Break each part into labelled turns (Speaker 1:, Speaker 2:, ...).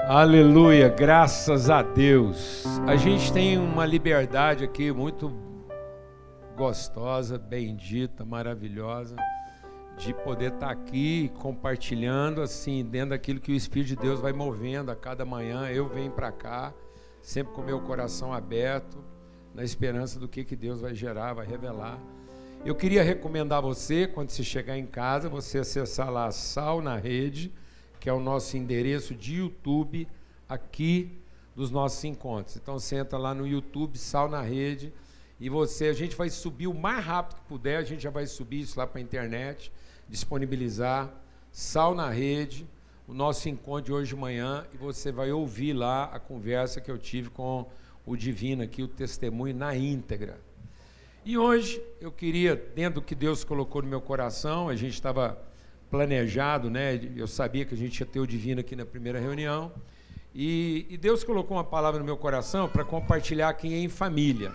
Speaker 1: Aleluia, graças a Deus. A gente tem uma liberdade aqui muito gostosa, bendita, maravilhosa, de poder estar aqui compartilhando assim, dentro daquilo que o Espírito de Deus vai movendo a cada manhã. Eu venho para cá, sempre com meu coração aberto, na esperança do que Deus vai gerar, vai revelar. Eu queria recomendar a você, quando você chegar em casa, você acessar lá Sal na Rede, que é o nosso endereço de YouTube aqui dos nossos encontros. Então você entra lá no YouTube, Sal na Rede, e a gente vai subir o mais rápido que puder, a gente já vai subir isso lá para a internet, disponibilizar Sal na Rede, o nosso encontro de hoje de manhã, e você vai ouvir lá a conversa que eu tive com o Divino aqui, o testemunho na íntegra. E hoje eu queria, dentro do que Deus colocou no meu coração, a gente estava planejado, né? Eu sabia que a gente ia ter o Divino aqui na primeira reunião, e Deus colocou uma palavra no meu coração para compartilhar aqui em família.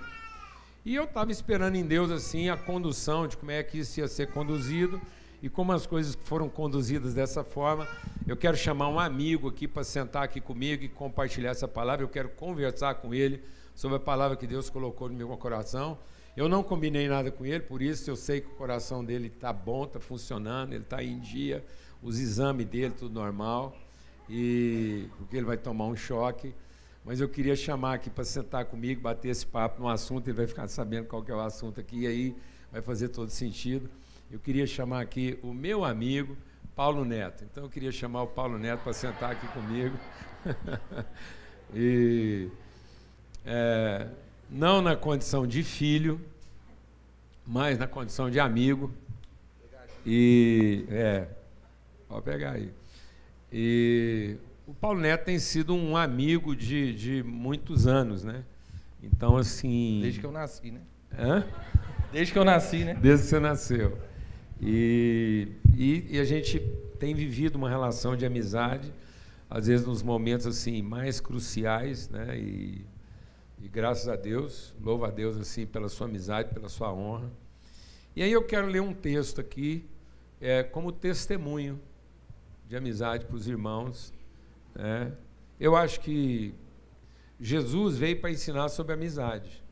Speaker 1: E eu estava esperando em Deus assim a condução de como é que isso ia ser conduzido e como as coisas foram conduzidas dessa forma. Eu quero chamar um amigo aqui para sentar aqui comigo e compartilhar essa palavra. Eu quero conversar com ele sobre a palavra que Deus colocou no meu coração. Eu não combinei nada com ele, por isso eu sei que o coração dele está bom, está funcionando, ele está em dia, os exames dele, tudo normal, porque ele vai tomar um choque. Mas eu queria chamar aqui para sentar comigo, bater esse papo no assunto, ele vai ficar sabendo qual que é o assunto aqui, e aí vai fazer todo sentido. Eu queria chamar aqui o meu amigo, Paulo Neto. Então eu queria chamar o Paulo Neto para sentar aqui comigo. Não na condição de filho, mas na condição de amigo. Pode pegar aí. E o Paulo Neto tem sido um amigo de muitos anos, né? Então, assim...
Speaker 2: Desde que eu nasci, né?
Speaker 1: Hã?
Speaker 2: Desde que eu nasci, né?
Speaker 1: Desde que você nasceu. E a gente tem vivido uma relação de amizade, às vezes nos momentos assim mais cruciais, né? E graças a Deus, louvo a Deus assim pela sua amizade, pela sua honra. E aí eu quero ler um texto aqui, como testemunho de amizade para os irmãos. Eu acho que Jesus veio para ensinar sobre amizade.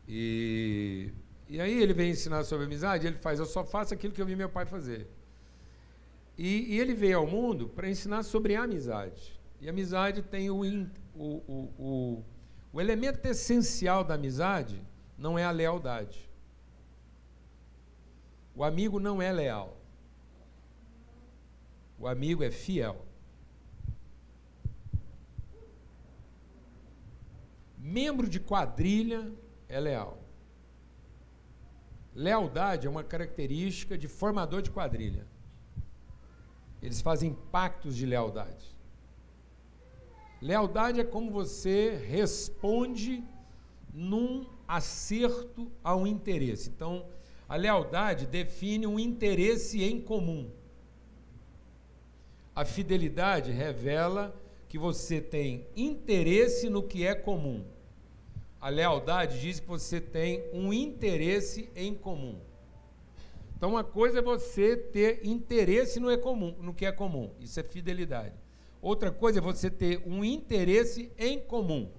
Speaker 1: E aí ele vem ensinar sobre amizade, ele faz, eu só faço aquilo que eu vi meu pai fazer. E ele veio ao mundo para ensinar sobre amizade. E a amizade tem o elemento essencial da amizade não é a lealdade. O amigo não é leal. O amigo é fiel. Membro de quadrilha é leal. Lealdade é uma característica de formador de quadrilha. Eles fazem pactos de lealdade. Lealdade é como você responde num acerto a um interesse. Então, a lealdade define um interesse em comum. A fidelidade revela que você tem interesse no que é comum. A lealdade diz que você tem um interesse em comum. Então, uma coisa é você ter interesse no que é comum. Isso é fidelidade. Outra coisa é você ter um interesse em comum.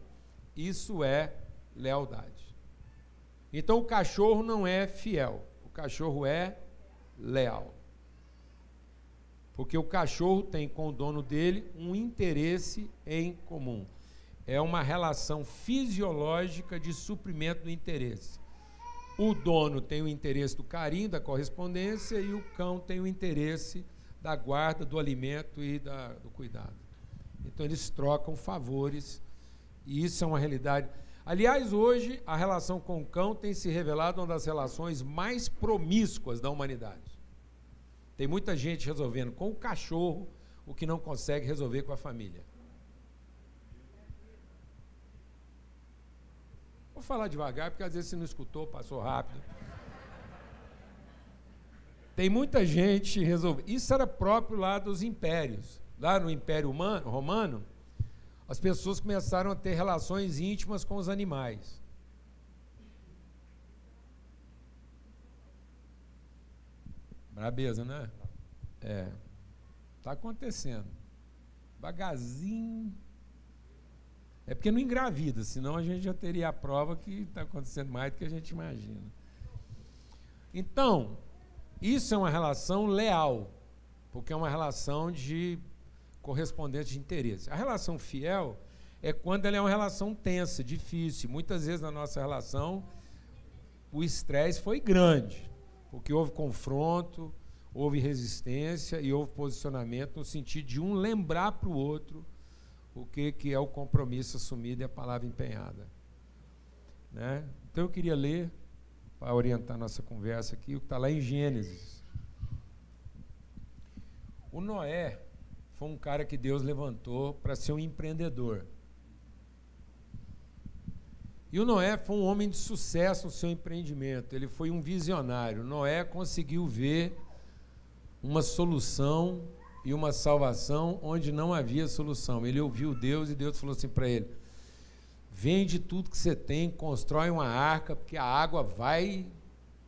Speaker 1: Isso é lealdade. Então, o cachorro não é fiel. O cachorro é leal. Porque o cachorro tem com o dono dele um interesse em comum. É uma relação fisiológica de suprimento do interesse. O dono tem o interesse do carinho, da correspondência, e o cão tem o interesse da guarda, do alimento e do cuidado. Então, eles trocam favores, e isso é uma realidade. Aliás, hoje, a relação com o cão tem se revelado uma das relações mais promíscuas da humanidade. Tem muita gente resolvendo com o cachorro o que não consegue resolver com a família. Vou falar devagar, porque às vezes você não escutou, passou rápido. Tem muita gente resolvendo. Isso era próprio lá dos impérios. Lá no Império Romano, as pessoas começaram a ter relações íntimas com os animais. Brabeza, né? Está acontecendo. Devagarzinho. É porque não engravida, senão a gente já teria a prova que está acontecendo mais do que a gente imagina. Então, isso é uma relação leal, porque é uma relação de correspondente de interesse. A relação fiel é quando ela é uma relação tensa, difícil. Muitas vezes na nossa relação o estresse foi grande, porque houve confronto, houve resistência e houve posicionamento no sentido de um lembrar para o outro o que é o compromisso assumido e a palavra empenhada. Né? Então eu queria ler, para orientar nossa conversa aqui, o que está lá em Gênesis. O Noé foi um cara que Deus levantou para ser um empreendedor. E o Noé foi um homem de sucesso no seu empreendimento, ele foi um visionário. Noé conseguiu ver uma solução e uma salvação onde não havia solução. Ele ouviu Deus e Deus falou assim para ele: vende tudo que você tem, constrói uma arca, porque a água vai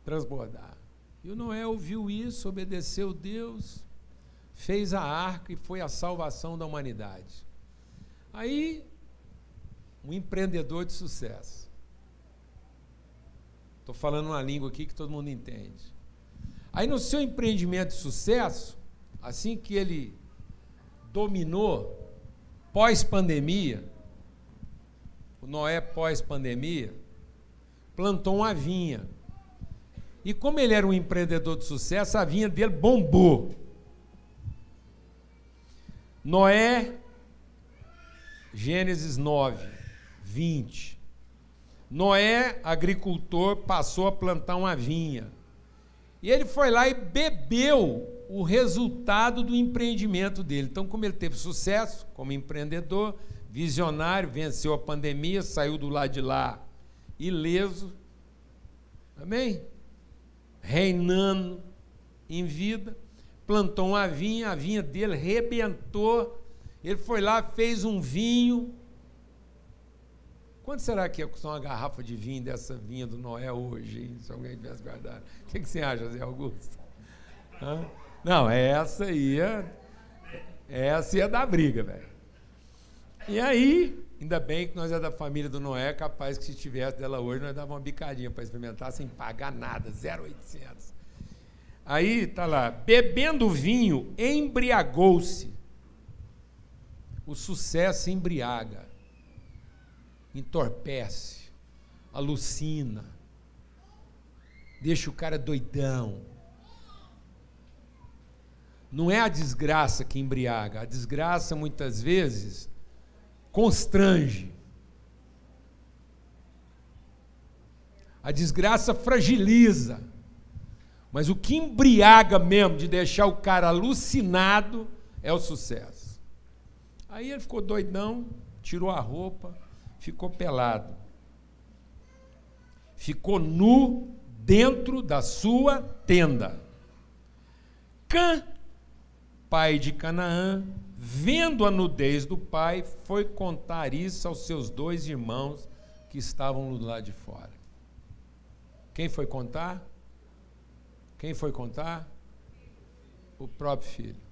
Speaker 1: transbordar. E o Noé ouviu isso, obedeceu Deus, fez a arca e foi a salvação da humanidade. Aí, um empreendedor de sucesso. Estou falando uma língua aqui que todo mundo entende. Aí, no seu empreendimento de sucesso, assim que ele dominou, pós-pandemia, o Noé pós-pandemia, plantou uma vinha. E como ele era um empreendedor de sucesso, a vinha dele bombou. Noé, Gênesis 9, 20. Noé, agricultor, passou a plantar uma vinha. E ele foi lá e bebeu o resultado do empreendimento dele. Então, como ele teve sucesso como empreendedor, visionário, venceu a pandemia, saiu do lado de lá ileso, amém? Reinando em vida, plantou uma vinha, a vinha dele rebentou, ele foi lá, fez um vinho. Quanto será que ia custar uma garrafa de vinho dessa vinha do Noé hoje, hein? Se alguém tivesse guardado? O que você acha, Zé Augusto? Hã? Não, essa ia dar briga, velho. E aí, ainda bem que nós é da família do Noé, capaz que se tivesse dela hoje, nós dávamos uma bicadinha para experimentar sem pagar nada, 0,800. Aí, tá lá, bebendo vinho, embriagou-se. O sucesso embriaga, entorpece, alucina, deixa o cara doidão. Não é a desgraça que embriaga, a desgraça muitas vezes constrange. A desgraça fragiliza. Mas o que embriaga mesmo, de deixar o cara alucinado, é o sucesso. Aí ele ficou doidão, tirou a roupa, ficou pelado. Ficou nu dentro da sua tenda. Cã, pai de Canaã, vendo a nudez do pai, foi contar isso aos seus 2 irmãos que estavam do lado de fora. Quem foi contar? Quem foi contar? O próprio filho.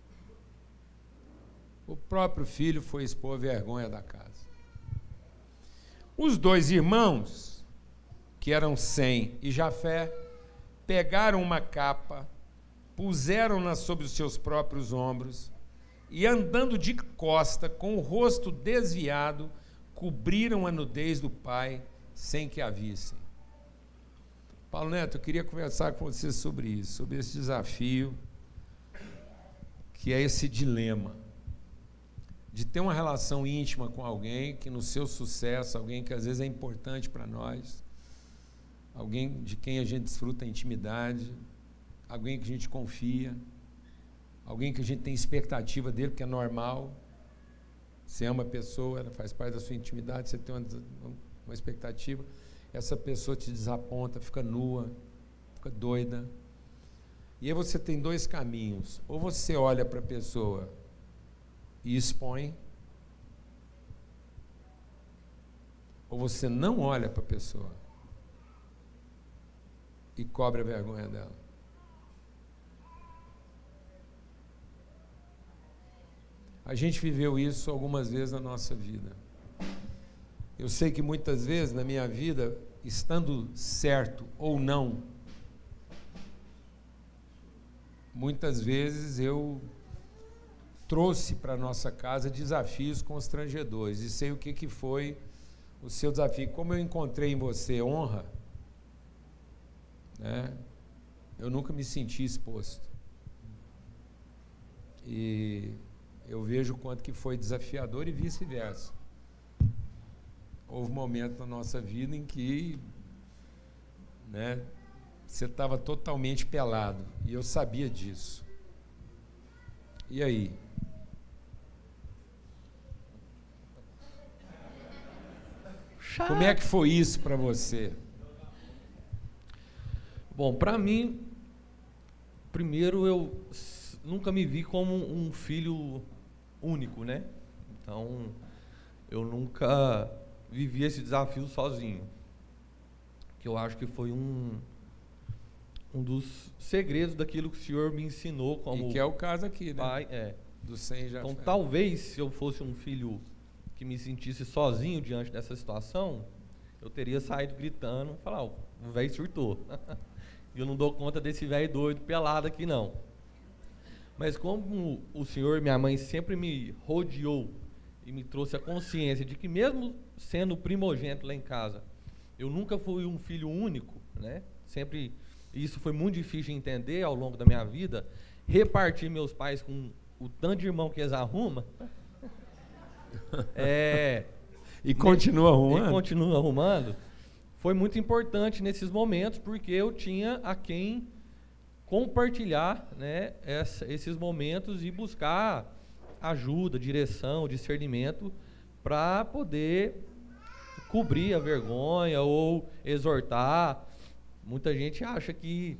Speaker 1: O próprio filho foi expor a vergonha da casa. Os 2 irmãos, que eram Sem e Jafé, pegaram uma capa, puseram-na sobre os seus próprios ombros e, andando de costa, com o rosto desviado, cobriram a nudez do pai sem que a vissem. Paulo Neto, eu queria conversar com você sobre isso, sobre esse desafio, que é esse dilema de ter uma relação íntima com alguém que no seu sucesso, alguém que às vezes é importante para nós, alguém de quem a gente desfruta a intimidade, alguém que a gente confia, alguém que a gente tem expectativa dele, porque é normal. Você ama a pessoa, ela faz parte da sua intimidade, você tem uma expectativa. Essa pessoa te desaponta, fica nua, fica doida. E aí você tem 2 caminhos. Ou você olha para a pessoa e expõe, ou você não olha para a pessoa e cobre a vergonha dela. A gente viveu isso algumas vezes na nossa vida. Eu sei que muitas vezes na minha vida, estando certo ou não, muitas vezes eu trouxe para a nossa casa desafios constrangedores. E sei o que foi o seu desafio. Como eu encontrei em você honra, né, eu nunca me senti exposto. E eu vejo o quanto que foi desafiador e vice-versa. Houve momentos na nossa vida em que, né, você estava totalmente pelado, e eu sabia disso. E aí? Como é que foi isso para você?
Speaker 2: Bom, para mim, primeiro eu nunca me vi como um filho único, né? Então, eu nunca vivi esse desafio sozinho. Que eu acho que foi um dos segredos daquilo que o Senhor me ensinou como
Speaker 1: e que é o caso aqui, né?
Speaker 2: Pai,
Speaker 1: do 100 já.
Speaker 2: Então, talvez, se eu fosse um filho que me sentisse sozinho diante dessa situação, eu teria saído gritando e falar, o velho surtou. E eu não dou conta desse velho doido pelado aqui, não. Mas como o Senhor e minha mãe sempre me rodeou e me trouxe a consciência de que mesmo sendo primogênito lá em casa, eu nunca fui um filho único, né? Sempre, isso foi muito difícil de entender ao longo da minha vida, repartir meus pais com o tanto de irmão que eles arrumam.
Speaker 1: E continua arrumando?
Speaker 2: E continua arrumando. Foi muito importante nesses momentos, porque eu tinha a quem compartilhar, né, esses momentos e buscar ajuda, direção, discernimento para poder cobrir a vergonha ou exortar. Muita gente acha que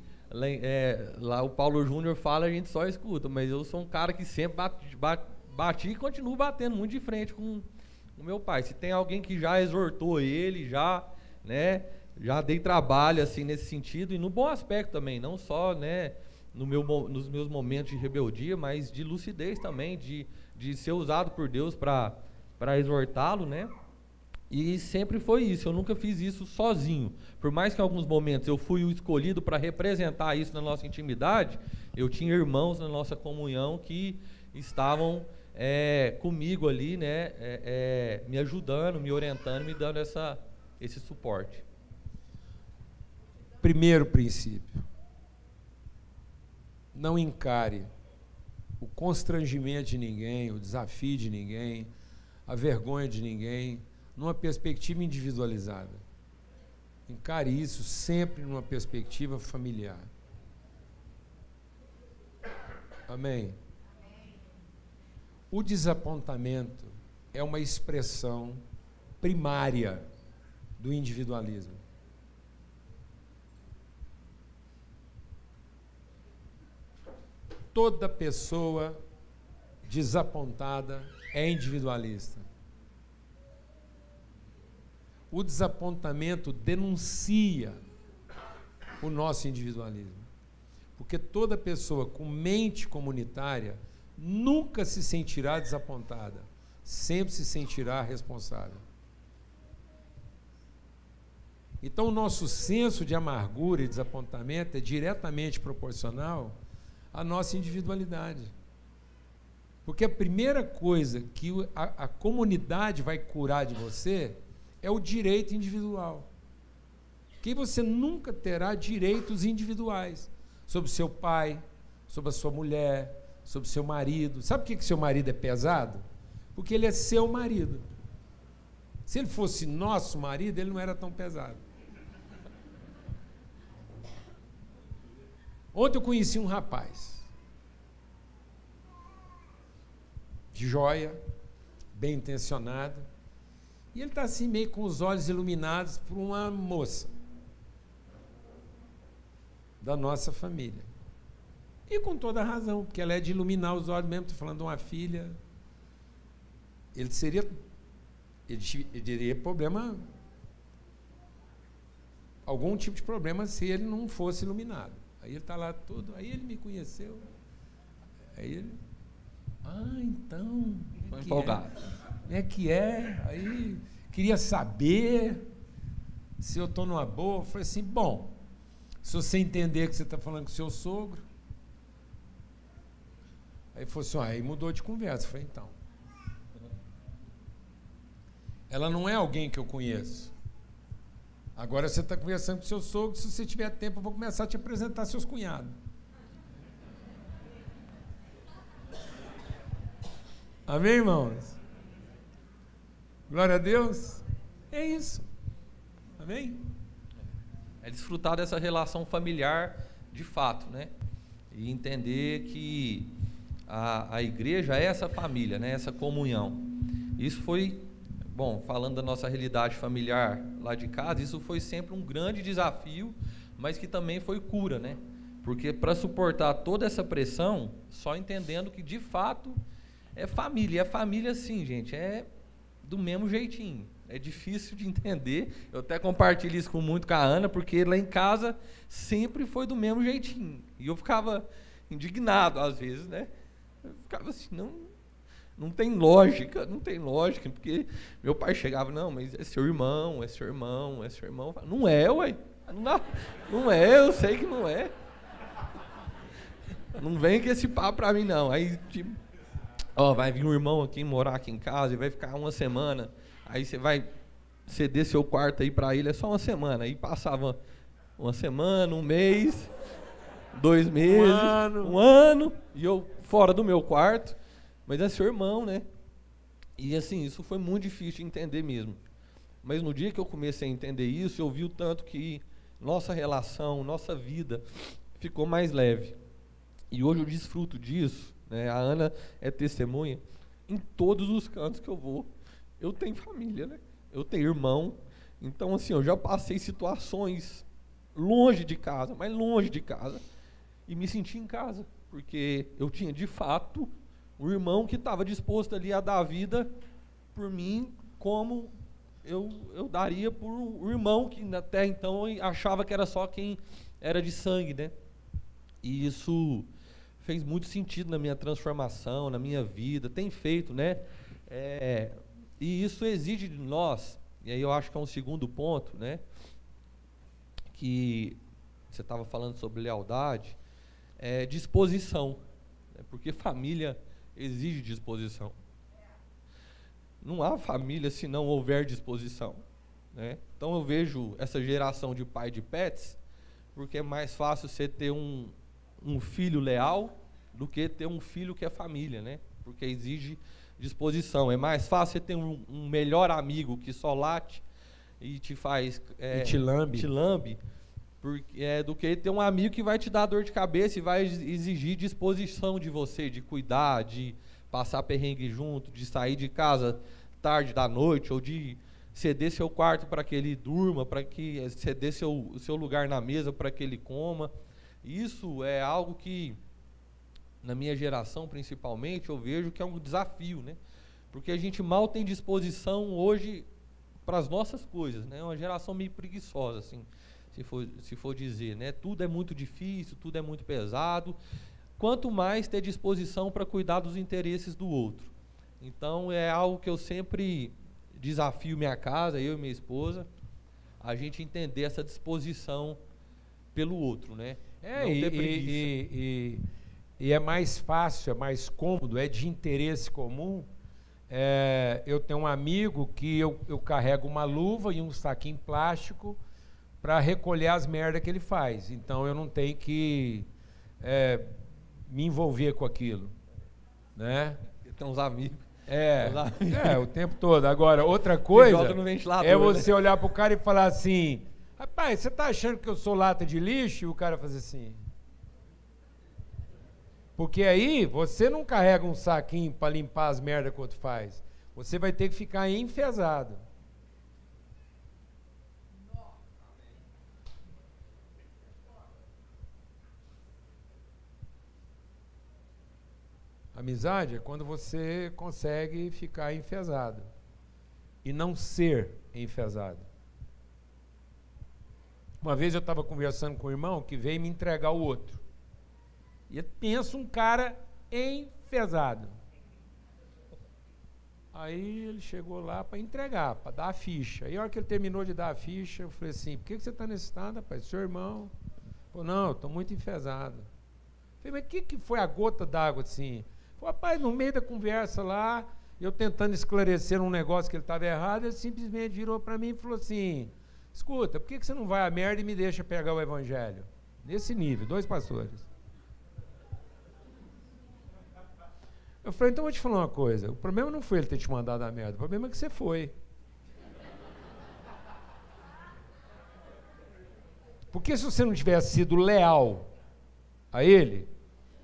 Speaker 2: lá o Paulo Júnior fala, a gente só escuta, mas eu sou um cara que sempre bati e continuo batendo muito de frente com o meu pai. Se tem alguém que já exortou ele, já dei trabalho assim nesse sentido, e no bom aspecto também, não só, né, nos meus momentos de rebeldia, mas de lucidez também, de ser usado por Deus para exortá-lo, né? E sempre foi isso, eu nunca fiz isso sozinho. Por mais que em alguns momentos eu fui o escolhido para representar isso na nossa intimidade, eu tinha irmãos na nossa comunhão que estavam comigo ali, né, me ajudando, me orientando, me dando esse suporte.
Speaker 1: Primeiro princípio: não encare o constrangimento de ninguém, o desafio de ninguém, a vergonha de ninguém numa perspectiva individualizada. Encare isso sempre numa perspectiva familiar. Amém? O desapontamento é uma expressão primária do individualismo. Toda pessoa desapontada é individualista. O desapontamento denuncia o nosso individualismo. Porque toda pessoa com mente comunitária nunca se sentirá desapontada, sempre se sentirá responsável. Então, o nosso senso de amargura e desapontamento é diretamente proporcional à nossa individualidade. Porque a primeira coisa que a comunidade vai curar de você é o direito individual. Porque você nunca terá direitos individuais sobre seu pai, sobre a sua mulher, sobre seu marido. Sabe por que seu marido é pesado? Porque ele é seu marido. Se ele fosse nosso marido, ele não era tão pesado. Ontem eu conheci um rapaz de joia, bem intencionado, e ele está assim meio com os olhos iluminados por uma moça da nossa família. E com toda a razão, porque ela é de iluminar os olhos mesmo. Estou falando de uma filha. Ele teria problema, algum tipo de problema, se ele não fosse iluminado. Aí ele está lá todo, aí ele me conheceu, aí ele, Ah, então.
Speaker 2: Estou empolgado.
Speaker 1: É que é. Aí queria saber se eu estou numa boa. Eu falei assim, bom, se você entender que você está falando com o seu sogro. Aí falou assim, aí mudou de conversa. Eu falei, então. Ela não é alguém que eu conheço. Agora você está conversando com o seu sogro, se você tiver tempo, eu vou começar a te apresentar seus cunhados. Amém, irmãos? Glória a Deus. É isso. Amém?
Speaker 2: É desfrutar dessa relação familiar de fato, né? E entender que a igreja é essa família, né? Essa comunhão. Isso foi, bom, falando da nossa realidade familiar lá de casa, isso foi sempre um grande desafio, mas que também foi cura, né? Porque para suportar toda essa pressão, só entendendo que de fato é família. E a família, sim, gente, é do mesmo jeitinho. É difícil de entender. Eu até compartilho isso muito com a Ana, porque lá em casa sempre foi do mesmo jeitinho. E eu ficava indignado às vezes, né? Eu ficava assim, não tem lógica, porque meu pai chegava, não, mas é seu irmão, é seu irmão, é seu irmão. Eu falava, não é, ué. Não é, eu sei que não é. Não vem com esse papo pra mim, não. Aí, tipo, ó, vai vir um irmão aqui morar aqui em casa e vai ficar uma semana. Aí você vai ceder seu quarto aí pra ele, é só uma semana. Aí passava uma semana, um mês, 2 meses, um ano, e eu fora do meu quarto. Mas é seu irmão, né? E assim, isso foi muito difícil de entender mesmo. Mas no dia que eu comecei a entender isso, eu vi o tanto que nossa relação, nossa vida ficou mais leve. E hoje eu desfruto disso, né? A Ana é testemunha. Em todos os cantos que eu vou, eu tenho família, né? Eu tenho irmão. Então, assim, eu já passei situações longe de casa, mas longe de casa, e me senti em casa, porque eu tinha, de fato, um irmão que estava disposto ali a dar a vida por mim, como eu daria por um irmão que até então eu achava que era só quem era de sangue, né? E isso fez muito sentido na minha transformação, na minha vida, tem feito, né? E isso exige de nós, e aí eu acho que é um segundo ponto, né? Que você estava falando sobre lealdade, disposição, né? Porque família exige disposição. Não há família se não houver disposição, né? Então eu vejo essa geração de pai de pets, porque é mais fácil você ter um filho leal do que ter um filho que é família, né? Porque exige disposição. É mais fácil você ter um melhor amigo que só late e te faz...
Speaker 1: e te lambe.
Speaker 2: Porque, do que ter um amigo que vai te dar dor de cabeça e vai exigir disposição de você, de cuidar, de passar perrengue junto, de sair de casa tarde da noite, ou de ceder seu quarto para que ele durma, para que ceder seu lugar na mesa para que ele coma. Isso é algo que, na minha geração principalmente, eu vejo que é um desafio, né? Porque a gente mal tem disposição hoje para as nossas coisas, né? É uma geração meio preguiçosa, assim, se for dizer, né? Tudo é muito difícil, tudo é muito pesado. Quanto mais ter disposição para cuidar dos interesses do outro. Então, é algo que eu sempre desafio minha casa, eu e minha esposa, a gente entender essa disposição pelo outro, né? Não ter preguiça.
Speaker 1: E é mais fácil, é mais cômodo, é de interesse comum. Eu tenho um amigo que eu carrego uma luva e um saquinho plástico para recolher as merdas que ele faz. Então eu não tenho que me envolver com aquilo, né?
Speaker 2: Tem uns amigos.
Speaker 1: O tempo todo. Agora, outra coisa é você, né, olhar pro cara e falar assim: rapaz, você tá achando que eu sou lata de lixo? E o cara fazer assim. Porque aí você não carrega um saquinho para limpar as merdas que o outro faz. Você vai ter que ficar enfesado. Amizade é quando você consegue ficar enfesado e não ser enfesado. Uma vez eu estava conversando com um irmão que veio me entregar o outro. E pensa um cara enfesado. Aí ele chegou lá para entregar, para dar a ficha. Aí a hora que ele terminou de dar a ficha, eu falei assim, por que você está nesse estado, rapaz? Seu irmão? Falou, não, eu estou muito enfesado. Eu falei, mas o que foi a gota d'água assim? Falei, rapaz, no meio da conversa lá, eu tentando esclarecer um negócio que ele estava errado, ele simplesmente virou para mim e falou assim, escuta, por que você não vai à merda e me deixa pegar o evangelho? Nesse nível, 2 pastores. Eu falei, então eu vou te falar uma coisa, o problema não foi ele ter te mandado a merda, o problema é que você foi. Porque se você não tivesse sido leal a ele,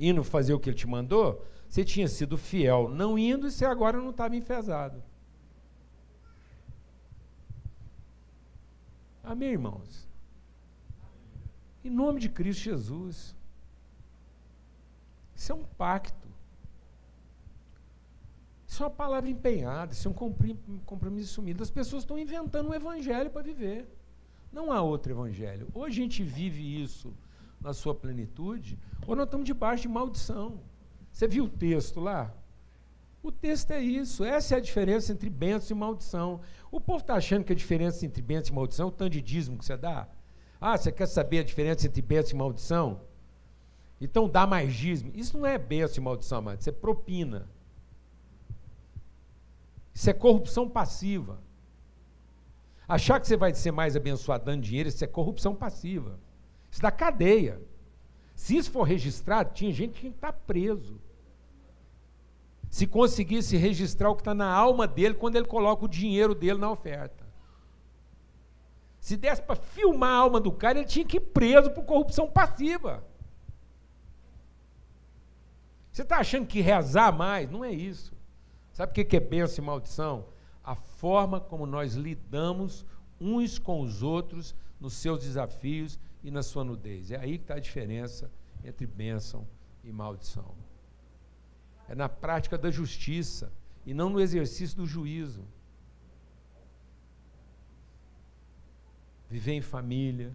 Speaker 1: indo fazer o que ele te mandou, você tinha sido fiel não indo e você agora não estava enfesado. Amém, irmãos? Em nome de Cristo Jesus. Isso é um pacto. Isso é uma palavra empenhada, isso é um compromisso assumido. As pessoas estão inventando um evangelho para viver. Não há outro evangelho. Ou a gente vive isso na sua plenitude, ou nós estamos debaixo de maldição. Você viu o texto lá? O texto é isso. Essa é a diferença entre bênção e maldição. O povo está achando que a diferença entre bênção e maldição é o tanto de dízimo que você dá. Ah, você quer saber a diferença entre bênção e maldição? Então dá mais dízimo. Isso não é bênção e maldição, mas isso é propina. Isso é corrupção passiva. Achar que você vai ser mais abençoado dando dinheiro, isso é corrupção passiva. Isso dá cadeia. Se isso for registrado, tinha gente que tinha que estar preso. Se conseguisse registrar o que está na alma dele quando ele coloca o dinheiro dele na oferta. Se desse para filmar a alma do cara, ele tinha que ir preso por corrupção passiva. Você está achando que rezar mais? Não é isso. Sabe o que é bênção e maldição? A forma como nós lidamos uns com os outros nos seus desafios e na sua nudez. É aí que está a diferença entre bênção e maldição. É na prática da justiça e não no exercício do juízo. Viver em família,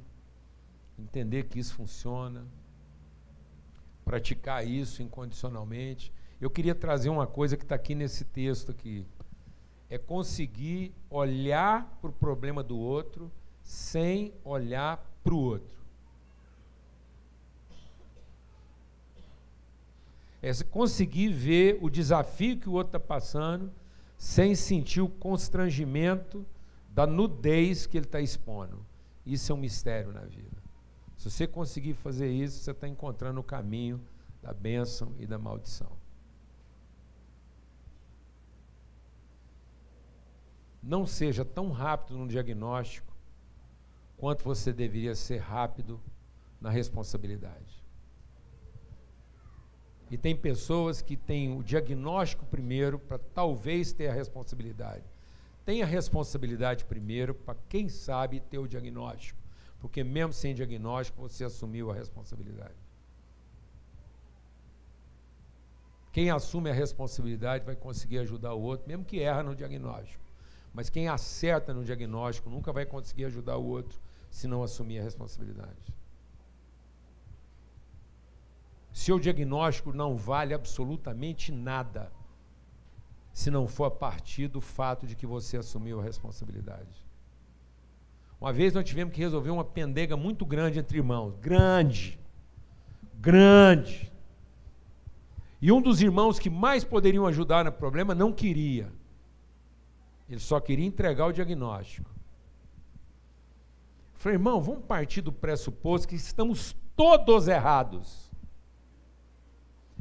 Speaker 1: entender que isso funciona, praticar isso incondicionalmente. Eu queria trazer uma coisa que está aqui nesse texto aqui. É conseguir olhar para o problema do outro sem olhar para o outro. É conseguir ver o desafio que o outro está passando sem sentir o constrangimento da nudez que ele está expondo. Isso é um mistério na vida. Se você conseguir fazer isso, você está encontrando o caminho da bênção e da maldição. Não seja tão rápido no diagnóstico quanto você deveria ser rápido na responsabilidade. E tem pessoas que têm o diagnóstico primeiro para talvez ter a responsabilidade. Tenha a responsabilidade primeiro para, quem sabe, ter o diagnóstico. Porque mesmo sem diagnóstico, você assumiu a responsabilidade. Quem assume a responsabilidade vai conseguir ajudar o outro, mesmo que erra no diagnóstico. Mas quem acerta no diagnóstico nunca vai conseguir ajudar o outro se não assumir a responsabilidade. Seu diagnóstico não vale absolutamente nada se não for a partir do fato de que você assumiu a responsabilidade. Uma vez nós tivemos que resolver uma pendega muito grande entre irmãos. Grande. E um dos irmãos que mais poderiam ajudar no problema não queria. Ele só queria entregar o diagnóstico. Eu falei, irmão, vamos partir do pressuposto que estamos todos errados.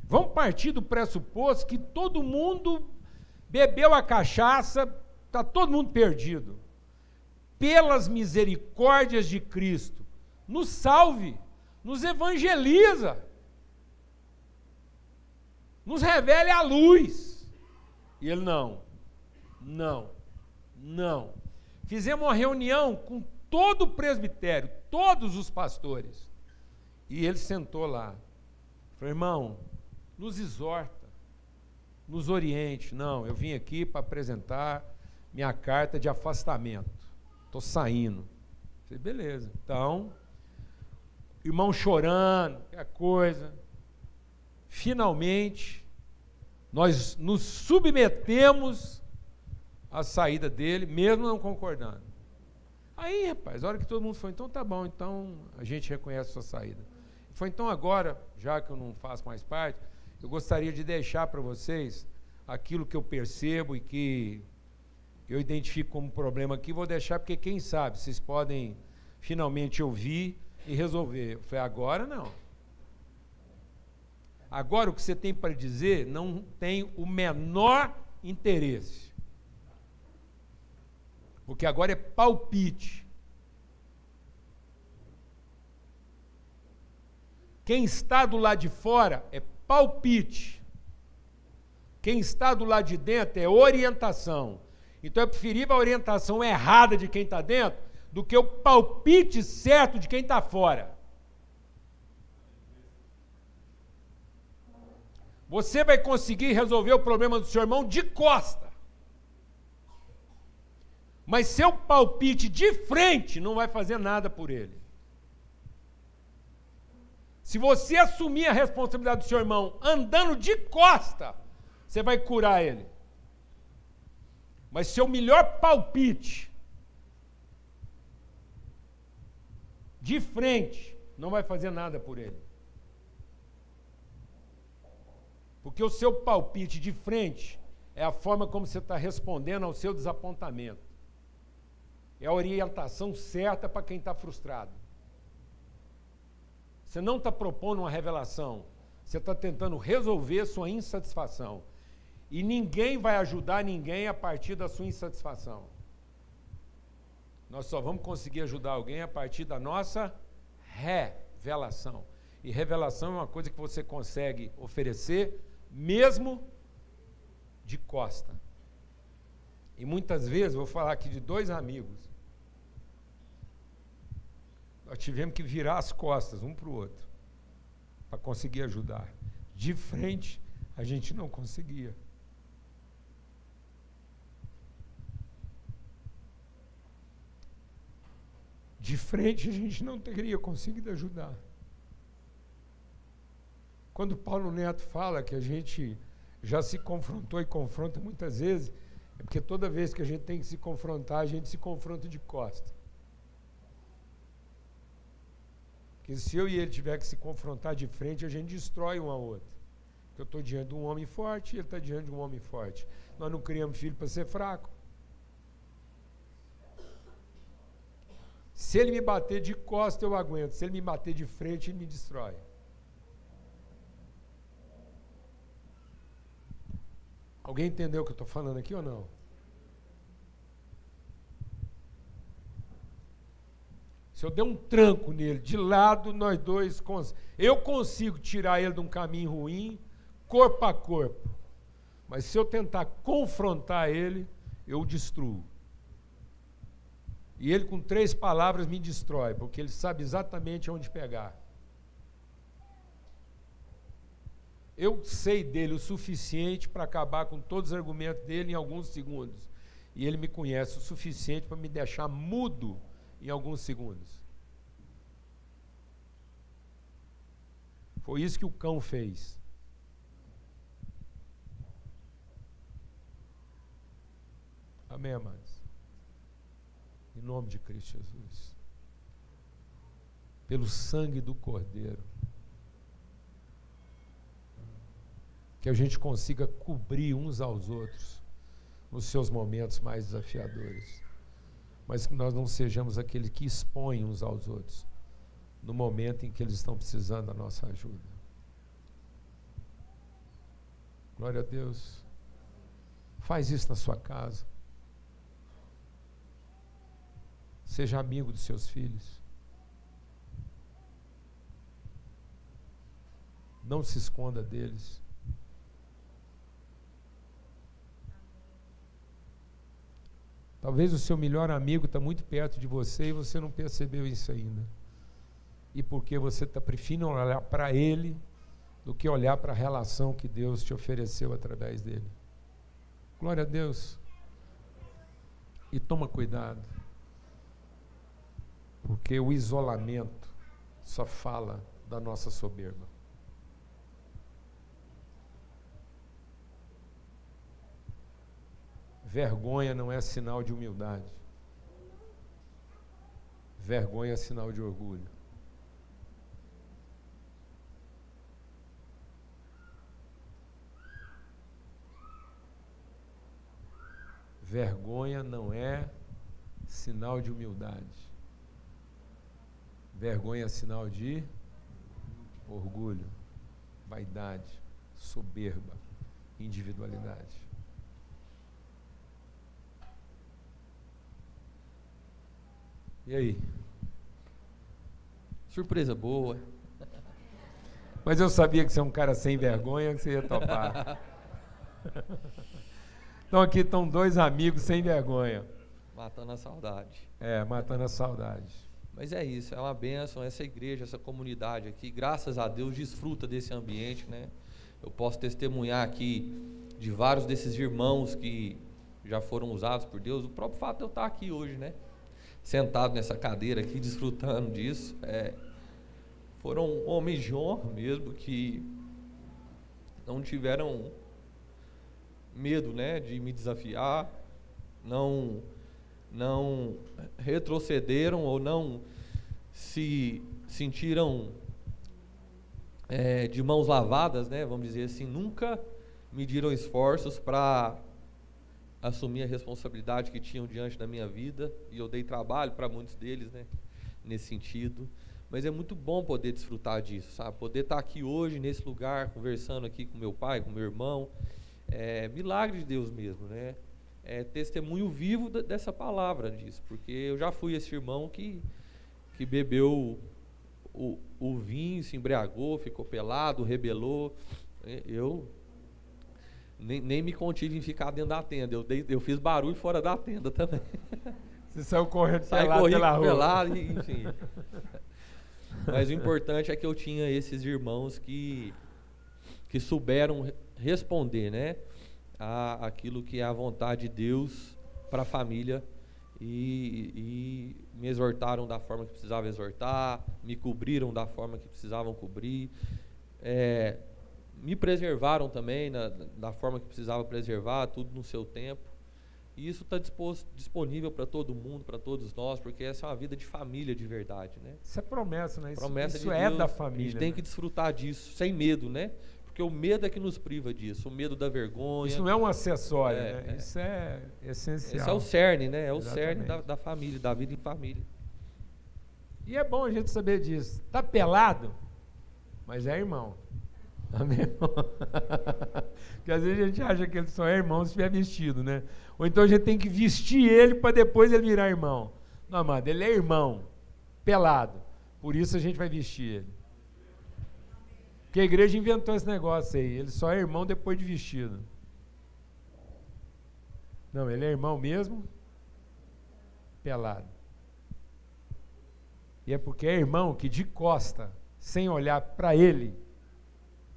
Speaker 1: Vamos partir do pressuposto que todo mundo bebeu a cachaça, está todo mundo perdido. Pelas misericórdias de Cristo, nos salve, nos evangeliza, nos revele a luz. E ele não. Fizemos uma reunião com todo o presbitério, todos os pastores. E ele sentou lá. Falei, irmão, nos exorta, nos oriente. Não, eu vim aqui para apresentar minha carta de afastamento. Estou saindo. Falei, beleza. Então, irmão chorando, que coisa. Finalmente, nós nos submetemos a saída dele, mesmo não concordando. Aí, rapaz, a hora que todo mundo falou, então tá bom, então a gente reconhece a sua saída. Foi então agora, já que eu não faço mais parte, eu gostaria de deixar para vocês aquilo que eu percebo e que eu identifico como problema aqui, vou deixar porque quem sabe vocês podem finalmente ouvir e resolver. Eu falei, agora não. Agora o que você tem para dizer não tem o menor interesse. Porque agora é palpite. Quem está do lado de fora é palpite. Quem está do lado de dentro é orientação. Então é preferível a orientação errada de quem está dentro do que o palpite certo de quem está fora. Você vai conseguir resolver o problema do seu irmão de costa. Mas seu palpite de frente não vai fazer nada por ele. Se você assumir a responsabilidade do seu irmão andando de costa, você vai curar ele. Mas seu melhor palpite de frente não vai fazer nada por ele. Porque o seu palpite de frente é a forma como você está respondendo ao seu desapontamento. É a orientação certa para quem está frustrado. Você não está propondo uma revelação, você está tentando resolver sua insatisfação. E ninguém vai ajudar ninguém a partir da sua insatisfação. Nós só vamos conseguir ajudar alguém a partir da nossa revelação. E revelação é uma coisa que você consegue oferecer mesmo de costa. E muitas vezes, vou falar aqui de 2 amigos, nós tivemos que virar as costas um para o outro para conseguir ajudar. De frente, a gente não conseguia. De frente, a gente não teria conseguido ajudar. Quando Paulo Neto fala que a gente já se confrontou e confronta muitas vezes, é porque toda vez que a gente tem que se confrontar, a gente se confronta de costa. Porque se eu e ele tiver que se confrontar de frente, a gente destrói um ao outro. Porque eu estou diante de um homem forte e ele está diante de um homem forte. Nós não criamos filho para ser fraco. Se ele me bater de costa, eu aguento. Se ele me bater de frente, ele me destrói. Alguém entendeu o que eu estou falando aqui ou não? Se eu der um tranco nele, de lado, nós dois, eu consigo tirar ele de um caminho ruim, corpo a corpo. Mas se eu tentar confrontar ele, eu o destruo. E ele, com 3 palavras, me destrói, porque ele sabe exatamente onde pegar. Eu sei dele o suficiente para acabar com todos os argumentos dele em alguns segundos. E ele me conhece o suficiente para me deixar mudo em alguns segundos. Foi isso que o cão fez. Amém, amados? Em nome de Cristo Jesus. Pelo sangue do Cordeiro. Que a gente consiga cobrir uns aos outros nos seus momentos mais desafiadores. Mas que nós não sejamos aqueles que expõem uns aos outros no momento em que eles estão precisando da nossa ajuda. Glória a Deus. Faz isso na sua casa. Seja amigo dos seus filhos. Não se esconda deles. Talvez o seu melhor amigo está muito perto de você e você não percebeu isso ainda. E porque você está preferindo olhar para ele do que olhar para a relação que Deus te ofereceu através dele. Glória a Deus. E toma cuidado. Porque o isolamento só fala da nossa soberba. Vergonha não é sinal de humildade. Vergonha é sinal de orgulho. Vergonha não é sinal de humildade. Vergonha é sinal de orgulho, vaidade, soberba, individualidade. E aí?
Speaker 2: Surpresa boa.
Speaker 1: Mas eu sabia que você é um cara sem vergonha, que você ia topar. Então aqui estão dois amigos sem vergonha.
Speaker 2: Matando a saudade.
Speaker 1: Matando a saudade.
Speaker 2: Mas é isso, é uma bênção, essa igreja, essa comunidade aqui, graças a Deus, desfruta desse ambiente, né? Eu posso testemunhar aqui de vários desses irmãos que já foram usados por Deus, o próprio fato de eu estar aqui hoje, né? Sentado nessa cadeira aqui, desfrutando disso. Foram homens de honra mesmo, que não tiveram medo, né, de me desafiar, não retrocederam ou não se sentiram de mãos lavadas, né, vamos dizer assim, nunca mediram esforços para assumir a responsabilidade que tinham diante da minha vida, e eu dei trabalho para muitos deles, né, nesse sentido. Mas é muito bom poder desfrutar disso, sabe? Poder estar aqui hoje, nesse lugar, conversando aqui com meu pai, com meu irmão. Milagre de Deus mesmo, né? É testemunho vivo dessa palavra disso, porque eu já fui esse irmão que bebeu o vinho, se embriagou, ficou pelado, rebelou. Eu nem me contive em ficar dentro da tenda, eu fiz barulho fora da tenda também.
Speaker 1: Você saiu correndo pelado pela rua.
Speaker 2: Pelado, enfim. Mas o importante é que eu tinha esses irmãos que souberam responder, né, aquilo que é a vontade de Deus para a família, e me exortaram da forma que precisava exortar, me cobriram da forma que precisavam cobrir, me preservaram também da forma que precisava preservar, tudo no seu tempo. E isso está disponível para todo mundo, para todos nós, porque essa é uma vida de família de verdade, né?
Speaker 1: Isso é promessa, né?
Speaker 2: Promessa
Speaker 1: isso
Speaker 2: de
Speaker 1: é
Speaker 2: Deus,
Speaker 1: da família.
Speaker 2: A gente tem que desfrutar disso, sem medo, né? Porque o medo é que nos priva disso, o medo da vergonha.
Speaker 1: Isso não é um acessório, né? Isso é essencial.
Speaker 2: Esse é o cerne, né? É o
Speaker 1: Exatamente.
Speaker 2: cerne da família, da vida em família.
Speaker 1: E é bom a gente saber disso. Tá pelado, mas é irmão. Amém? Porque às vezes a gente acha que ele só é irmão se estiver vestido, né? Ou então a gente tem que vestir ele para depois ele virar irmão. Não, amado, ele é irmão, pelado. Por isso a gente vai vestir ele. Porque a igreja inventou esse negócio aí. Ele só é irmão depois de vestido. Não, ele é irmão mesmo, pelado. E é porque é irmão que de costa, sem olhar para ele,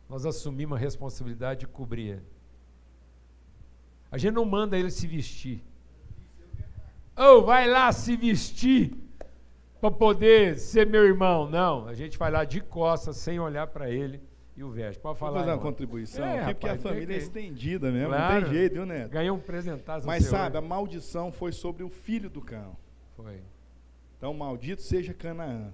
Speaker 1: nós assumimos a responsabilidade de cobrir ele. A gente não manda ele se vestir. Vai lá se vestir para poder ser meu irmão. Não, a gente vai lá de costas, sem olhar para ele e o veste. Pode falar.
Speaker 3: Vou fazer uma contribuição aqui, porque a família é estendida mesmo,
Speaker 1: claro,
Speaker 3: não tem jeito, viu, Neto?
Speaker 1: Ganhou um presentaço.
Speaker 3: Mas sabe, a maldição foi sobre o filho do Cão.
Speaker 1: Foi.
Speaker 3: Então, maldito seja Canaã.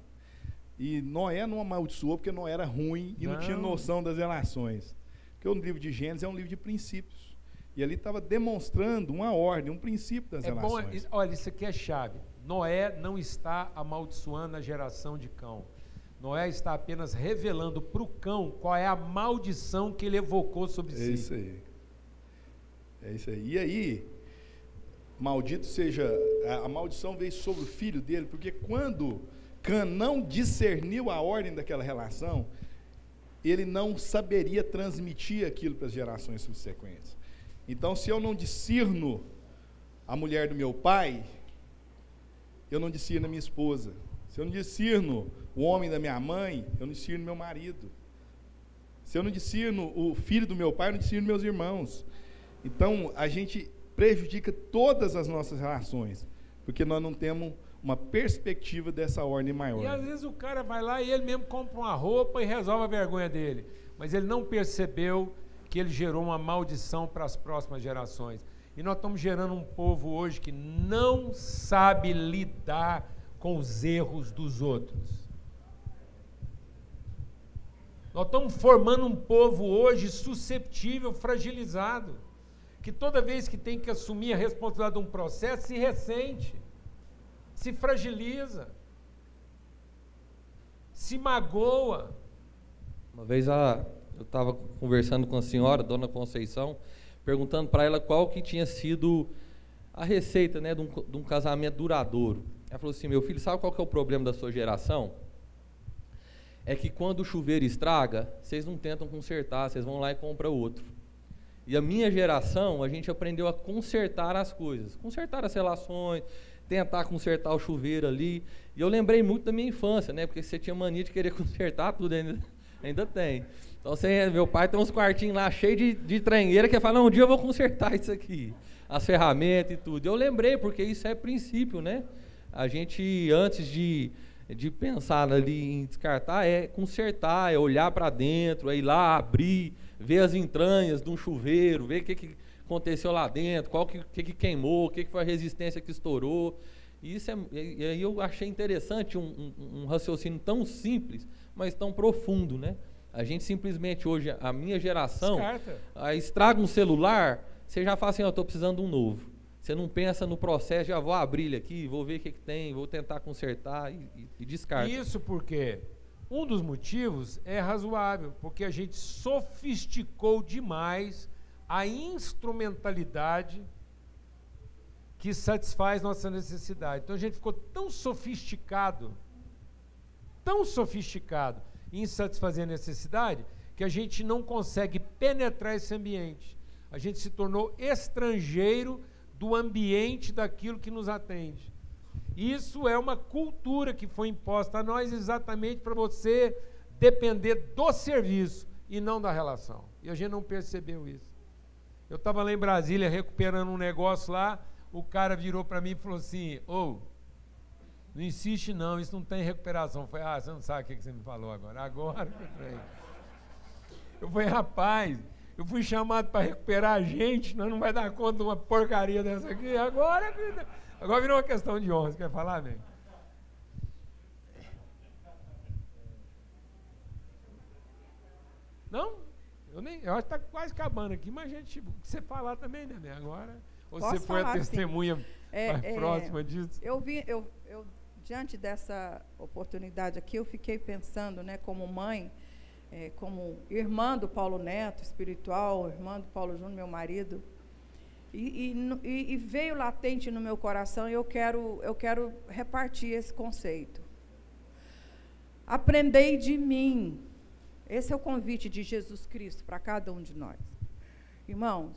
Speaker 3: E Noé não amaldiçoou porque Noé era ruim e não tinha noção das relações. Porque o livro de Gênesis é um livro de princípios. E ali estava demonstrando uma ordem, um princípio das relações.
Speaker 1: Bom, olha, isso aqui é chave. Noé não está amaldiçoando a geração de Cão. Noé está apenas revelando para o Cão qual é a maldição que ele evocou sobre si.
Speaker 3: É isso aí. É isso aí. E aí, maldito seja, a maldição veio sobre o filho dele, porque quando Cã não discerniu a ordem daquela relação, ele não saberia transmitir aquilo para as gerações subsequentes. Então, se eu não discerno a mulher do meu pai, eu não discerno a minha esposa. Se eu não discerno o homem da minha mãe, eu não discerno meu marido. Se eu não discerno o filho do meu pai, eu não discerno meus irmãos. Então, a gente prejudica todas as nossas relações, porque nós não temos uma perspectiva dessa ordem maior.
Speaker 1: E às vezes o cara vai lá e ele mesmo compra uma roupa e resolve a vergonha dele. Mas ele não percebeu que ele gerou uma maldição para as próximas gerações. E nós estamos gerando um povo hoje que não sabe lidar com os erros dos outros. Nós estamos formando um povo hoje susceptível, fragilizado, que toda vez que tem que assumir a responsabilidade de um processo, se ressente, se fragiliza, se magoa.
Speaker 2: Uma vez eu estava conversando com a senhora, Dona Conceição, perguntando para ela qual que tinha sido a receita, né, de um casamento duradouro. Ela falou assim: meu filho, sabe qual que é o problema da sua geração? É que quando o chuveiro estraga, vocês não tentam consertar, vocês vão lá e compram outro. E a minha geração, a gente aprendeu a consertar as coisas, consertar as relações, tentar consertar o chuveiro ali. E eu lembrei muito da minha infância, né, porque você tinha mania de querer consertar tudo, ainda tem. Então, meu pai tem uns quartinhos lá cheios de trangueira, que ele fala: não, um dia eu vou consertar isso aqui, as ferramentas e tudo. Eu lembrei, porque isso é princípio, né? A gente, antes de pensar ali em descartar, é consertar, é olhar para dentro, é ir lá, abrir, ver as entranhas de um chuveiro, ver o que aconteceu lá dentro, o que queimou, o que foi a resistência que estourou. E aí eu achei interessante um raciocínio tão simples, mas tão profundo, né? A gente simplesmente hoje, a minha geração, estraga um celular, você já fala assim: eu estou precisando de um novo. Você não pensa no processo, já vou abrir ele aqui, vou ver o que tem, vou tentar consertar e descarta.
Speaker 1: Isso porque um dos motivos é razoável, porque a gente sofisticou demais a instrumentalidade que satisfaz nossa necessidade. Então a gente ficou tão sofisticado em satisfazer a necessidade, que a gente não consegue penetrar esse ambiente. A gente se tornou estrangeiro do ambiente daquilo que nos atende. Isso é uma cultura que foi imposta a nós exatamente para você depender do serviço e não da relação. E a gente não percebeu isso. Eu estava lá em Brasília recuperando um negócio lá, o cara virou para mim e falou assim: não insiste não, isso não tem recuperação. Eu falei: você não sabe o que você me falou agora. Agora eu falei: rapaz, eu fui chamado para recuperar a gente, nós não vai dar conta de uma porcaria dessa aqui. Agora virou uma questão de honra. Você quer falar, velho? Não? Eu acho que está quase acabando aqui, mas a gente, o que você falar também, né? Agora, ou você foi a testemunha mais próxima disso?
Speaker 4: Eu diante dessa oportunidade aqui, eu fiquei pensando, né, como mãe, como irmã do Paulo Neto, espiritual, irmã do Paulo Júnior, meu marido, e veio latente no meu coração, e eu quero repartir esse conceito. Aprendei de mim. Esse é o convite de Jesus Cristo para cada um de nós. Irmãos,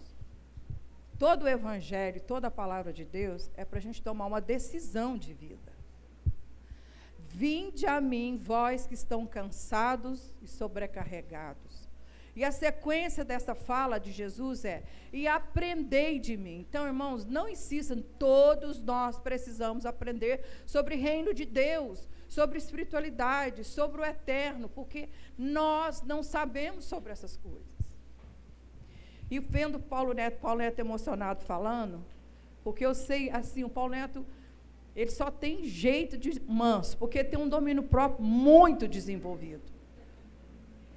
Speaker 4: todo o Evangelho, toda a palavra de Deus é para a gente tomar uma decisão de vida. Vinde a mim, vós que estão cansados e sobrecarregados. E a sequência dessa fala de Jesus é: e aprendei de mim. Então, irmãos, não insistam, todos nós precisamos aprender sobre o reino de Deus, sobre espiritualidade, sobre o eterno, porque nós não sabemos sobre essas coisas. E vendo Paulo Neto emocionado falando, porque eu sei, assim, o Paulo Neto, ele só tem jeito de manso, porque tem um domínio próprio muito desenvolvido.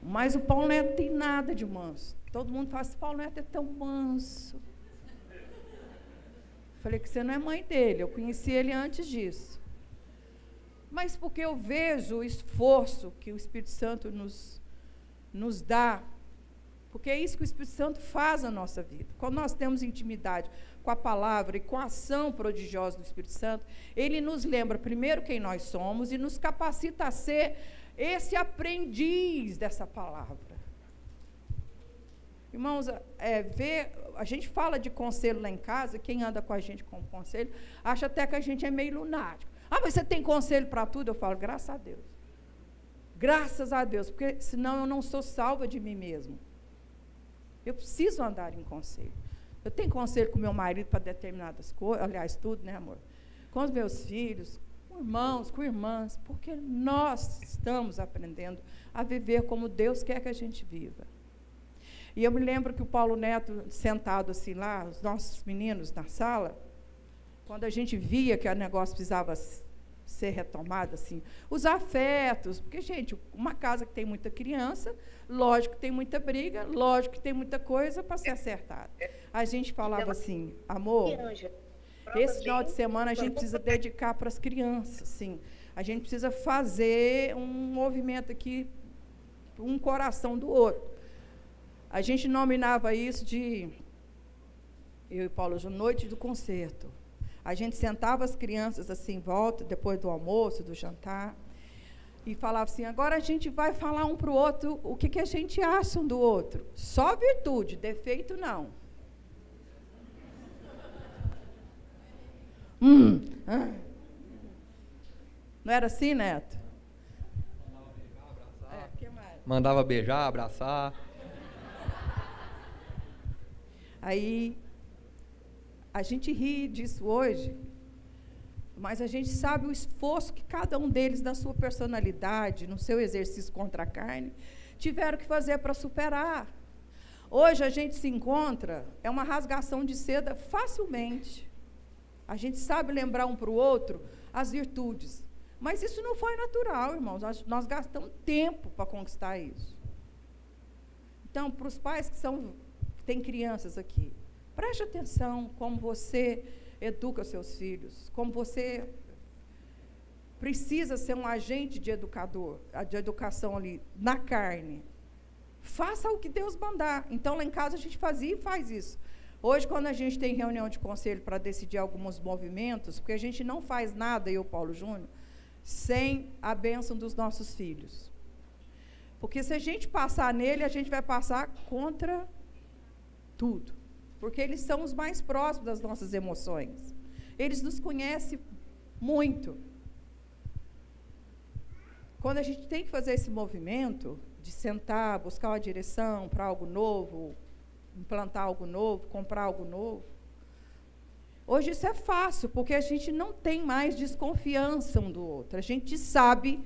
Speaker 4: Mas o Paulo Neto não tem nada de manso. Todo mundo fala assim: Paulo Neto é tão manso. Falei que você não é mãe dele, eu conheci ele antes disso. Mas porque eu vejo o esforço que o Espírito Santo nos dá, porque é isso que o Espírito Santo faz na nossa vida. Quando nós temos intimidade com a palavra e com a ação prodigiosa do Espírito Santo, ele nos lembra primeiro quem nós somos e nos capacita a ser esse aprendiz dessa palavra. Irmãos, a gente fala de conselho lá em casa, quem anda com a gente com conselho, acha até que a gente é meio lunático. Mas você tem conselho para tudo? Eu falo: graças a Deus. Graças a Deus, porque senão eu não sou salva de mim mesmo. Eu preciso andar em conselho. Eu tenho conselho com meu marido para determinadas coisas, aliás, tudo, né, amor? Com os meus filhos, com irmãos, com irmãs, porque nós estamos aprendendo a viver como Deus quer que a gente viva. E eu me lembro que o Paulo Neto, sentado assim lá, os nossos meninos na sala, quando a gente via que o negócio precisava ser retomado, assim, os afetos, porque, gente, uma casa que tem muita criança, lógico que tem muita briga, lógico que tem muita coisa para ser acertada. A gente falava assim, amor, esse final de semana a gente precisa dedicar para as crianças, sim. A gente precisa fazer um movimento aqui, um coração do outro. A gente nominava isso de, eu e Paulo Júnior, noite do concerto. A gente sentava as crianças assim em volta, depois do almoço, do jantar, e falava assim, agora a gente vai falar um para o outro o que a gente acha um do outro. Só virtude, defeito não. Não era assim, Neto? Que mais?
Speaker 2: Mandava beijar, abraçar.
Speaker 4: Aí, a gente ri disso hoje, mas a gente sabe o esforço que cada um deles, na sua personalidade, no seu exercício contra a carne, tiveram que fazer para superar. Hoje a gente se encontra, é uma rasgação de seda facilmente. A gente sabe lembrar um para o outro as virtudes. Mas isso não foi natural, irmãos. Nós gastamos tempo para conquistar isso. Então, para os pais que têm crianças aqui, preste atenção como você educa seus filhos, como você precisa ser um agente de educação ali, na carne. Faça o que Deus mandar. Então, lá em casa, a gente fazia e faz isso. Hoje, quando a gente tem reunião de conselho para decidir alguns movimentos, porque a gente não faz nada, eu, Paulo Júnior, sem a bênção dos nossos filhos. Porque se a gente passar nele, a gente vai passar contra tudo. Porque eles são os mais próximos das nossas emoções. Eles nos conhecem muito. Quando a gente tem que fazer esse movimento de sentar, buscar uma direção para algo novo, implantar algo novo, comprar algo novo, hoje isso é fácil, porque a gente não tem mais desconfiança um do outro. A gente sabe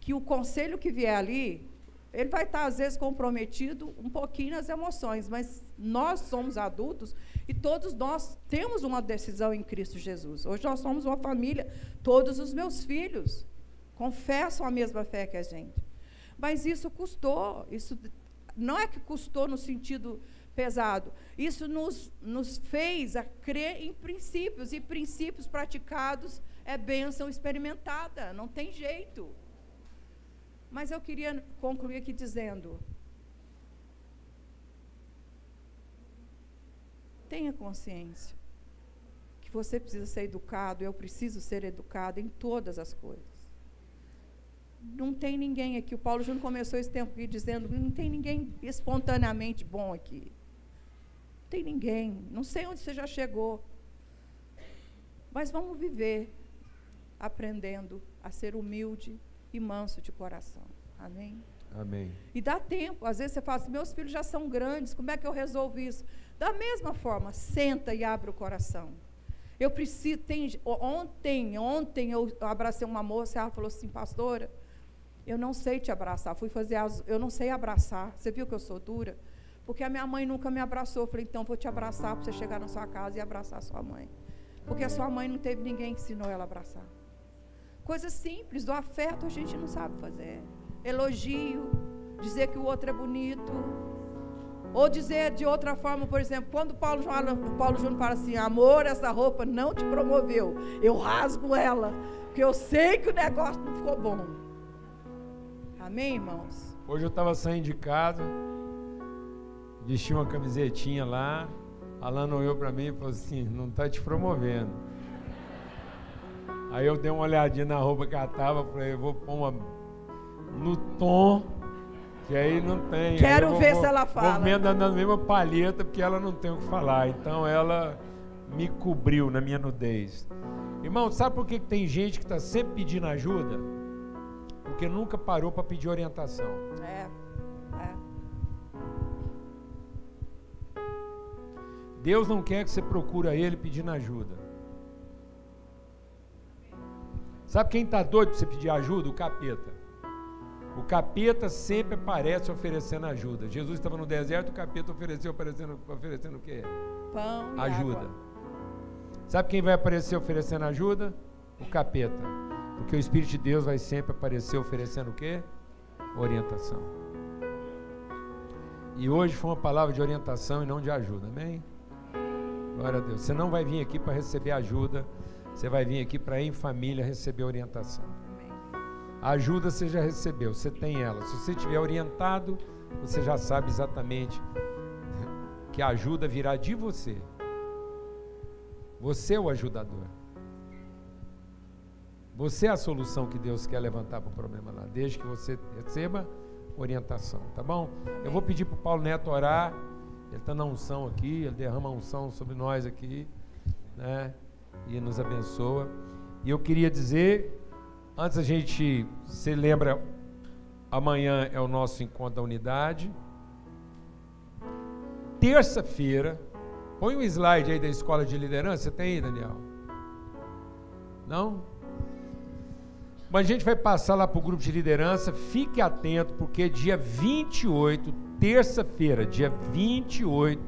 Speaker 4: que o conselho que vier ali, ele vai estar, às vezes, comprometido um pouquinho nas emoções, mas nós somos adultos e todos nós temos uma decisão em Cristo Jesus. Hoje nós somos uma família, todos os meus filhos confessam a mesma fé que a gente. Mas isso custou, isso não é que custou no sentido pesado, isso nos fez a crer em princípios, e princípios praticados é bênção experimentada, não tem jeito. Mas eu queria concluir aqui dizendo, tenha consciência que você precisa ser educado, eu preciso ser educado em todas as coisas. Não tem ninguém aqui, o Paulo Júnior começou esse tempo aqui dizendo, não tem ninguém espontaneamente bom aqui. Não tem ninguém, não sei onde você já chegou. Mas vamos viver aprendendo a ser humilde e manso de coração. Amém?
Speaker 1: Amém.
Speaker 4: E dá tempo. Às vezes você fala assim, meus filhos já são grandes, como é que eu resolvo isso? Da mesma forma, senta e abre o coração. Eu preciso, ontem eu abracei uma moça, ela falou assim, pastora, eu não sei te abraçar, eu não sei abraçar, você viu que eu sou dura? Porque a minha mãe nunca me abraçou, eu falei, então vou te abraçar para você chegar na sua casa e abraçar a sua mãe. Porque a sua mãe não teve ninguém que ensinou ela a abraçar. Coisas simples, do afeto a gente não sabe fazer. Elogio, dizer que o outro é bonito, ou dizer de outra forma, por exemplo, quando o Paulo Júnior fala assim, amor, essa roupa não te promoveu, eu rasgo ela, porque eu sei que o negócio não ficou bom. Amém, irmãos?
Speaker 1: Hoje eu estava saindo de casa, vesti uma camisetinha lá, Alan olhou para mim e falou assim, não está te promovendo. Aí eu dei uma olhadinha na roupa que ela estava, falei, eu vou pôr uma no tom, que aí não tem.
Speaker 4: Quero ver se ela fala.
Speaker 1: Vou andando na mesma palheta, porque ela não tem o que falar. Então ela me cobriu na minha nudez. Irmão, sabe por que tem gente que está sempre pedindo ajuda? Porque nunca parou para pedir orientação. Deus não quer que você procure a Ele pedindo ajuda. Sabe quem está doido para você pedir ajuda? O capeta. O capeta sempre aparece oferecendo ajuda. Jesus estava no deserto, o capeta oferecendo o quê?
Speaker 4: Pão e
Speaker 1: Ajuda.
Speaker 4: água.
Speaker 1: Sabe quem vai aparecer oferecendo ajuda? O capeta. Porque o Espírito de Deus vai sempre aparecer oferecendo o quê? Orientação. E hoje foi uma palavra de orientação e não de ajuda, amém? Glória a Deus. Você não vai vir aqui para receber ajuda, você vai vir aqui para, em família, receber orientação. A ajuda você já recebeu, você tem ela. Se você estiver orientado, você já sabe exatamente que a ajuda virá de você. Você é o ajudador. Você é a solução que Deus quer levantar para o problema lá, desde que você receba orientação, tá bom? Eu vou pedir para o Paulo Neto orar. Ele está na unção aqui, ele derrama a unção sobre nós aqui, né? E nos abençoa. E eu queria dizer, antes a gente, você lembra, amanhã é o nosso encontro da unidade. Terça-feira, põe um slide aí da escola de liderança, você tem aí, Daniel? Não? Mas a gente vai passar lá para o grupo de liderança, fique atento, porque dia 28, terça-feira, dia 28,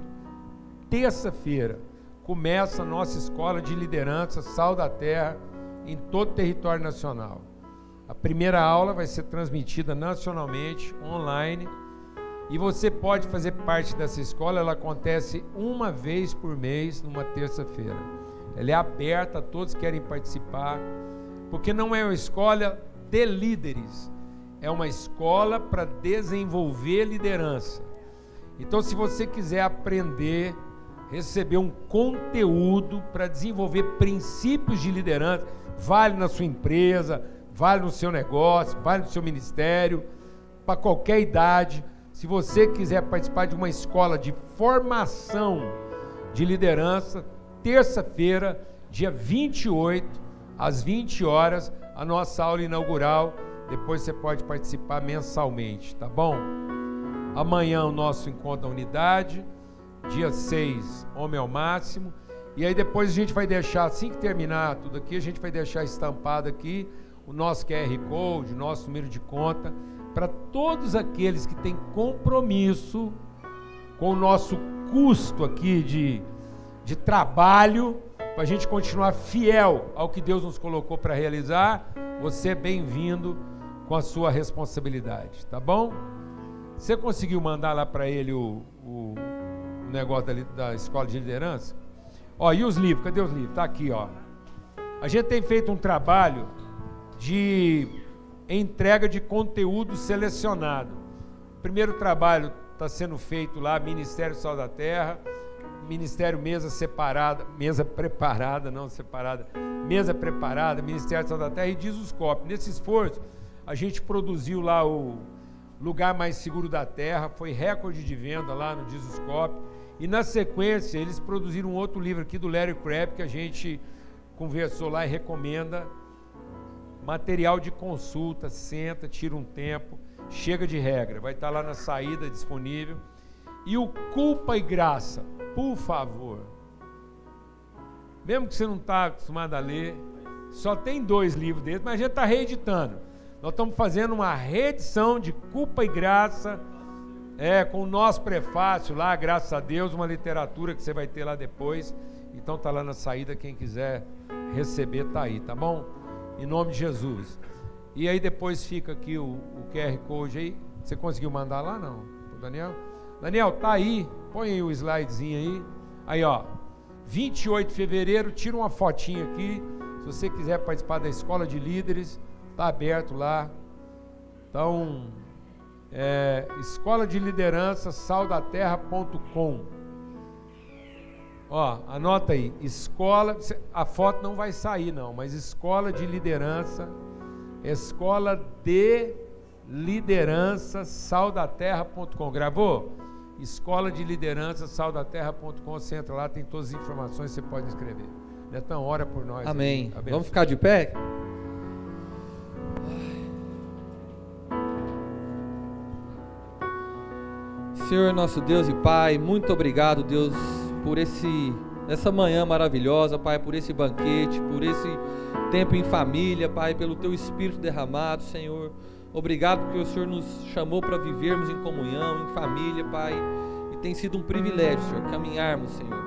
Speaker 1: terça-feira, começa a nossa escola de liderança, Sal da Terra, em todo o território nacional. A primeira aula vai ser transmitida nacionalmente, online, e você pode fazer parte dessa escola. Ela acontece uma vez por mês, numa terça-feira. Ela é aberta a todos que querem participar, porque não é uma escola de líderes, é uma escola para desenvolver liderança. Então, se você quiser aprender, receber um conteúdo para desenvolver princípios de liderança, vale na sua empresa, vale no seu negócio, vale no seu ministério, para qualquer idade. Se você quiser participar de uma escola de formação de liderança, terça-feira, dia 28, às 20 horas, a nossa aula inaugural. Depois você pode participar mensalmente, tá bom? Amanhã o nosso encontro da unidade, dia 6, Homem ao Máximo. E aí depois a gente vai deixar, assim que terminar tudo aqui, a gente vai deixar estampado aqui o nosso QR Code, o nosso número de conta, para todos aqueles que têm compromisso com o nosso custo aqui de trabalho, para a gente continuar fiel ao que Deus nos colocou para realizar. Você é bem-vindo com a sua responsabilidade, tá bom? Você conseguiu mandar lá para ele o negócio da escola de liderança? Ó, e os livros? Cadê os livros? Tá aqui, ó. A gente tem feito um trabalho de entrega de conteúdo selecionado. O primeiro trabalho está sendo feito lá, Ministério Sal da Terra, Ministério Mesa Preparada, Ministério Sal da Terra e Dizuscope. Nesse esforço, a gente produziu lá o Lugar Mais Seguro da Terra, foi recorde de venda lá no Dizuscope. E na sequência, eles produziram um outro livro aqui do Larry Crabb, que a gente conversou lá e recomenda. Material de consulta, senta, tira um tempo, chega de regra, vai estar lá na saída disponível. E o Culpa e Graça, por favor, mesmo que você não está acostumado a ler, só tem 2 livros dentro, mas a gente está reeditando. Nós estamos fazendo uma reedição de Culpa e Graça, com o nosso prefácio lá, graças a Deus, uma literatura que você vai ter lá depois. Então está lá na saída, quem quiser receber está aí, tá bom? Em nome de Jesus. E aí depois fica aqui o QR Code aí. Você conseguiu mandar lá, não? Pro Daniel? Daniel, tá aí. Põe aí o slidezinho aí. Aí, ó. 28 de fevereiro, tira uma fotinha aqui. Se você quiser participar da escola de líderes, tá aberto lá. Então, escola de liderança, saldaterra.com. Ó, anota aí, escola, a foto não vai sair não, mas escola de liderança, saldaterra.com. Gravou? Escola de liderança, saldaterra.com. Você entra lá, tem todas as informações, você pode escrever. Netão, ora por nós.
Speaker 2: Amém. Vamos ficar de pé? Senhor nosso Deus e Pai, muito obrigado, Deus, por essa manhã maravilhosa, Pai, por esse banquete, por esse tempo em família, Pai, pelo Teu Espírito derramado, Senhor. Obrigado porque o Senhor nos chamou para vivermos em comunhão, em família, Pai. E tem sido um privilégio, Senhor, caminharmos, Senhor,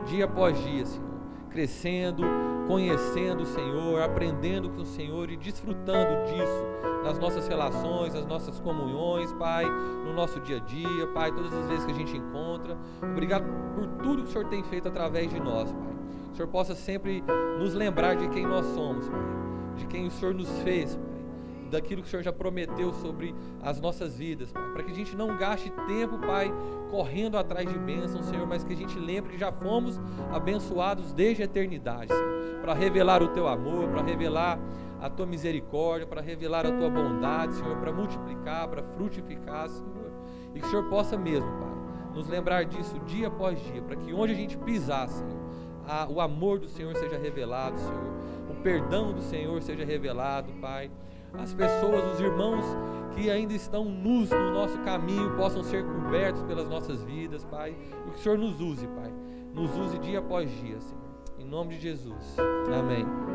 Speaker 2: dia após dia, Senhor, crescendo, conhecendo o Senhor, aprendendo com o Senhor e desfrutando disso nas nossas relações, nas nossas comunhões, Pai, no nosso dia a dia, Pai, todas as vezes que a gente encontra. Obrigado por tudo que o Senhor tem feito através de nós, Pai. Que o Senhor possa sempre nos lembrar de quem nós somos, Pai, de quem o Senhor nos fez, Pai, daquilo que o Senhor já prometeu sobre as nossas vidas, Pai, para que a gente não gaste tempo, Pai, correndo atrás de bênçãos, Senhor, mas que a gente lembre que já fomos abençoados desde a eternidade, Senhor, para revelar o Teu amor, para revelar a Tua misericórdia, para revelar a Tua bondade, Senhor, para multiplicar, para frutificar, Senhor, e que o Senhor possa mesmo, Pai, nos lembrar disso dia após dia, para que onde a gente pisar, Senhor, o amor do Senhor seja revelado, Senhor, o perdão do Senhor seja revelado, Pai. As pessoas, os irmãos que ainda estão nus no nosso caminho possam ser cobertos pelas nossas vidas, Pai. E que o Senhor nos use, Pai. Nos use dia após dia, Senhor. Em nome de Jesus. Amém.